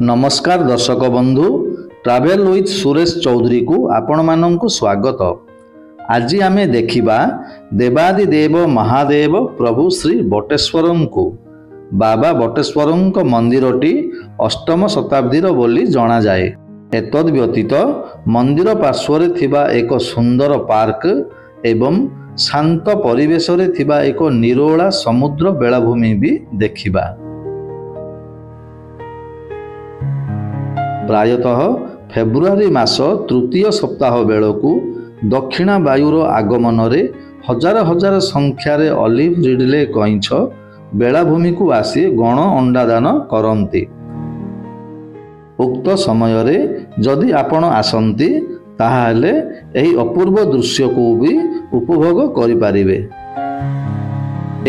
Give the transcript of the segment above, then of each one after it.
नमस्कार दर्शक बंधु, ट्रावेल विथ सुरेश चौधरी को आपण मानंकु स्वागत। आज आमे देखिबा देवादिदेव महादेव प्रभु श्री बटेश्वरं को। बाबा बटेश्वरं मंदिरटी अष्टम शताब्दीर बोली जना जाए। एतद व्यतीत मंदिर पार्श्वरे थिबा एक सुंदर पार्क एवं शांत परिवेश रे थिबा एक निरोला समुद्र बेलाभूमि भी देखिबा। प्रायतः फेब्रुआरी मास तृतीय सप्ताह बेलू दक्षिणा वायुर आगमन रे हजार हजार संख्यार ऑलिव रिडले कईंछ बेलाभूमि को आसी गण अंडादान करती। उक्त समय रे जदि आपण आसंती ताहाले एही अपूर्व दृश्य को भी उपभोग करिपारिबे।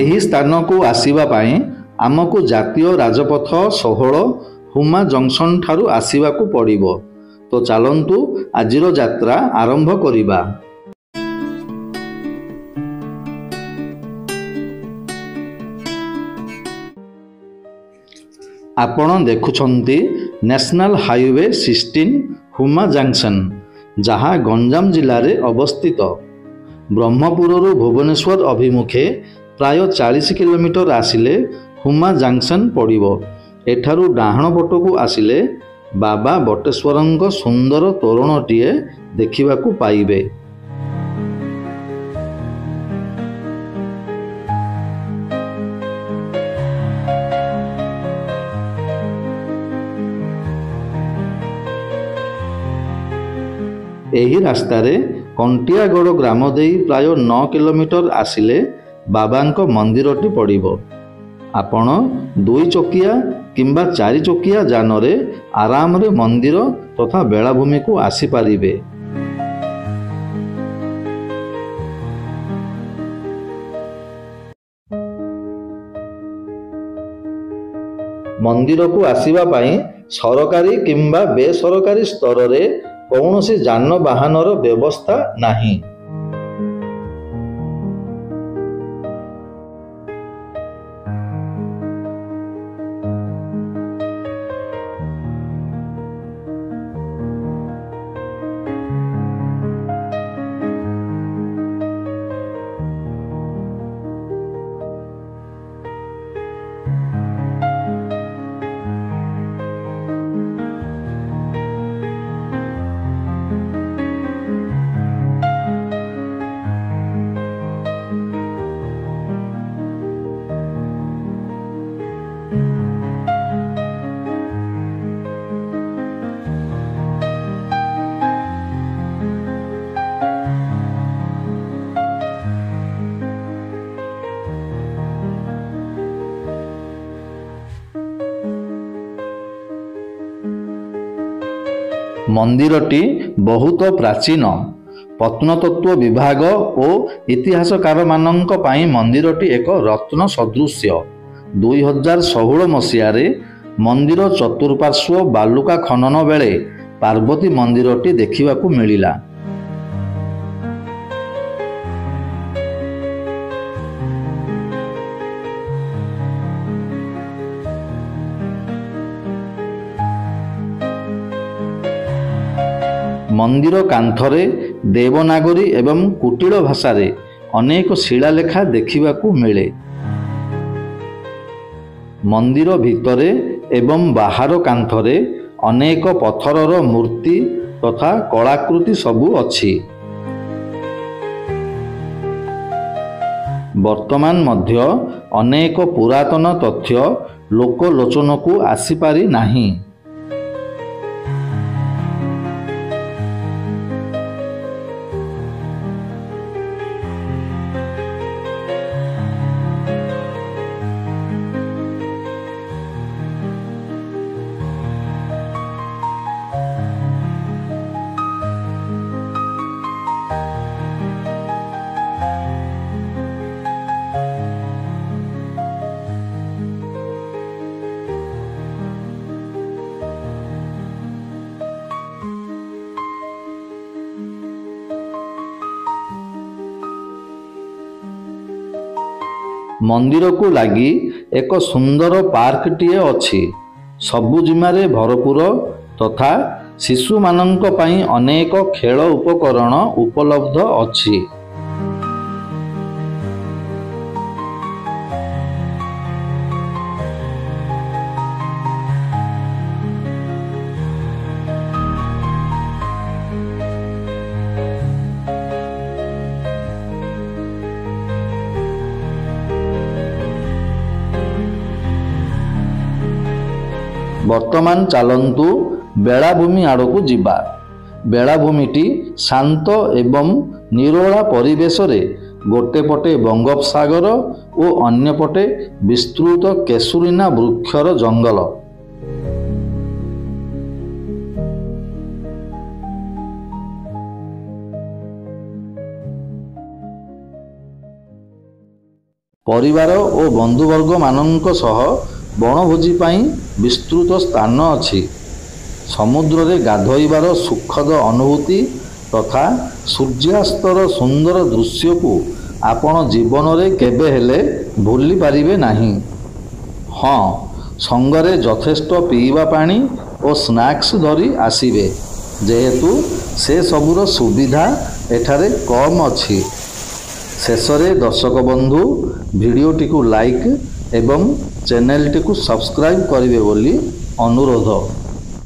एही स्थान को आसीबा पई आमको जातीय राजपथ 16 हुमा जंक्शन ठारू आसीबाकू पड़िबो। तो चलंतु आजिर यात्रा आरंभ करिबा। आपण देखुछंती नेशनल हाईवे 16 हुमा जंक्शन, जहाँ गंजाम जिले में अवस्थित। ब्रह्मपुरु भुवनेश्वर अभिमुखे प्राय 40 किलोमीटर आसिले हुमा जंक्शन पड़िबो। एठारू डाहण पटकू आसिले बाबा बटेश्वरंग सुंदर तोरणटीए देखिबाकू पाइबे। एही रास्तारे कंटियागड़ ग्राम देई प्राय 9 किलोमीटर आसिले बाबांको मंदिरटी पड़िबो। आपण 2 चकिया किंबा 4 चकिया जान रे आराम रे मंदिर तथा बेलाभूमि को आसी पारिबे। मंदिर को आसीबा पई सरकारी किंबा बेसरकारी स्तर रे कौनसी जानवाहन व्यवस्था नहीं। मंदिरटी बहुत प्राचीन। प्रत्नतत्व विभाग और इतिहासकार मानंक पाई मंदिरटी एक रत्न सदृश्य। 2016 मसीह मंदिर चतुर्पार्श्व बालुका खनन बेले पार्वती मंदिरटी देखिबाकू मिलिला। मंदिर कांथरे देवनागरी एवं कुटिल भाषा रे अनेक शिलालेखा देखिबाकू मिले। मंदिर भितरे एवं बाहर कांथरे अनेक पत्थरर मूर्ति तथा कलाकृति सबू अछि। वर्तमान मध्य अनेक पुरातन तथ्य लोकलोचन को आसीपारी नहीं। ମନ୍ଦିରକୁ ଲାଗି ଏକ ସୁନ୍ଦର ପାର୍କଟିଏ ଅଛି। ସବୁଜିମାରେ ଭରପୁର ତଥା ଶିଶୁମାନଙ୍କ ପାଇଁ ଅନେକ ଖେଳ ଉପକରଣ ଉପଲବ୍ଧ ଅଛି। ବର୍ତ୍ତମାନ ଚାଲନ୍ତୁ ବେଳାଭୂମି ଆଡ଼କୁ ଯିବା। ବେଳାଭୂମିଟି ଶାନ୍ତ ଏବଂ ନିରୋଳା ପରିବେଶରେ ଗୋଟେ ପଟେ ବଙ୍ଗୋପସାଗର ଓ ଅନ୍ୟପଟେ ବିସ୍ତୃତ କେଶୁରିନା ବୃକ୍ଷର ଜଙ୍ଗଲ। ପରିବାର ଓ ବନ୍ଧୁବର୍ଗମାନଙ୍କ ସହ ବଣଭୋଜି ପାଇଁ ବିସ୍ତୃତ ସ୍ଥାନ ଅଛି। ସମୁଦ୍ରରେ ଗାଧୋଇବାର ସୁଖଦ ଅନୁଭୂତି ତଥା ସୂର୍ଯ୍ୟାସ୍ତର ସୁନ୍ଦର ଦୃଶ୍ୟକୁ ଆପଣ ଜୀବନରେ କେବେ ହେଲେ ଭୁଲି ପାରିବେ ନାହିଁ। ହଁ, ସଙ୍ଗରେ ଯଥେଷ୍ଟ ପିଇବା ପାଣି ଓ ସ୍ନାକ୍ସ ଧରି ଆସିବେ, ଯେହେତୁ ସେସବୁର ସୁବିଧା ଏଠାରେ କମ୍ ଅଛି। ଶେଷରେ ଦର୍ଶକ ବନ୍ଧୁ, ଭିଡ଼ିଓଟିକୁ ଲାଇକ୍ ଏବଂ ଚ୍ୟାନେଲଟିକୁ ସବସ୍କ୍ରାଇବ୍ କରିବେ ବୋଲି ଅନୁରୋଧ।